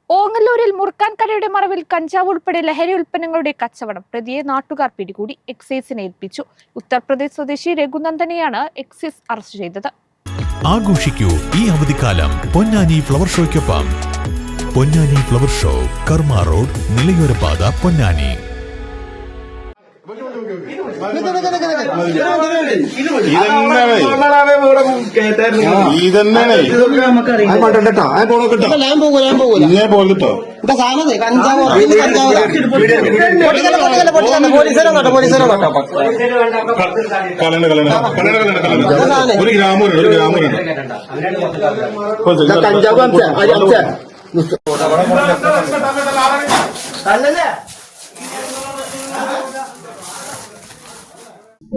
ഓങ്ങല്ലൂരിൽ മുറുക്കാൻ കടയുടെ മറവിൽ കഞ്ചാവ് ഉൾപ്പെടെ ലഹരി ഉൽപ്പന്നങ്ങളുടെ കച്ചവടം. പ്രതിയെ നാട്ടുകാർ പിടികൂടി എക്സൈസിനെ ഏൽപ്പിച്ചു. ഉത്തർപ്രദേശ് സ്വദേശി രഘുനന്ദനെയാണ് എക്സൈസ് അറസ്റ്റ് ചെയ്തത്. ആഘോഷിക്കൂ ഈ അവധിക്കാലം പൊന്നാനി ഫ്ലവർ ഷോയ്ക്കൊപ്പം. Ponnani flower show, Karma road, നിലയോരപാത, പൊന്നാനി.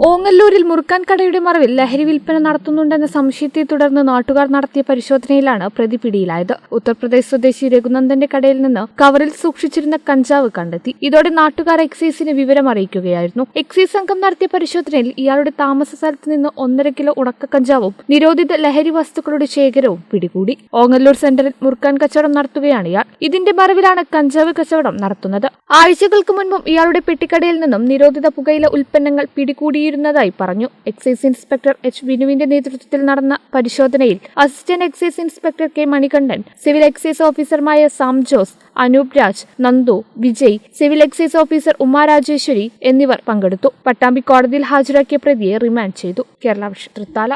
ഓങ്ങല്ലൂരിൽ മുറുക്കാൻ കടയുടെ മറവിൽ ലഹരി വിൽപ്പന നടത്തുന്നുണ്ടെന്ന സംശയത്തെ തുടർന്ന് നാട്ടുകാർ നടത്തിയ പരിശോധനയിലാണ് പ്രതി പിടിയിലായത്. ഉത്തർപ്രദേശ് സ്വദേശി രഘുനന്ദന്റെ കടയിൽ നിന്ന് കവറിൽ സൂക്ഷിച്ചിരുന്ന കഞ്ചാവ് കണ്ടെത്തി. ഇതോടെ നാട്ടുകാർ എക്സൈസിനെ വിവരം അറിയിക്കുകയായിരുന്നു. എക്സൈസ് സംഘം നടത്തിയ പരിശോധനയിൽ ഇയാളുടെ താമസ സ്ഥലത്ത് നിന്ന് 1.5 കിലോ ഉണക്ക കഞ്ചാവും നിരോധിത ലഹരി വസ്തുക്കളുടെ ശേഖരവും പിടികൂടി. ഓങ്ങല്ലൂർ സെന്ററിൽ മുറുക്കാൻ കച്ചവടം നടത്തുകയാണ് ഇയാൾ. ഇതിന്റെ മറവിലാണ് കഞ്ചാവ് കച്ചവടം നടത്തുന്നത്. ആഴ്ചകൾക്ക് മുൻപും ഇയാളുടെ പെട്ടിക്കടയിൽ നിന്നും നിരോധിത പുകയില ഉൽപ്പന്നങ്ങൾ പിടികൂടിയിരുന്നതായി പറഞ്ഞു. എക്സൈസ് ഇൻസ്പെക്ടർ എച്ച് വിനുവിന്റെ നേതൃത്വത്തിൽ നടന്ന പരിശോധനയിൽ assistant excise inspector K Manikandan, civil excise ഓഫീസർമാരായ Sam Jose, Anoop Raj, Nandu, Vijay, civil excise officer Uma Rajeswari എന്നിവർ പങ്കെടുത്തു. പട്ടാമ്പി കോടതിയിൽ ഹാജരാക്കിയ പ്രതിയെ റിമാൻഡ് ചെയ്തു. കേരള വിഷൻ തൃത്താല.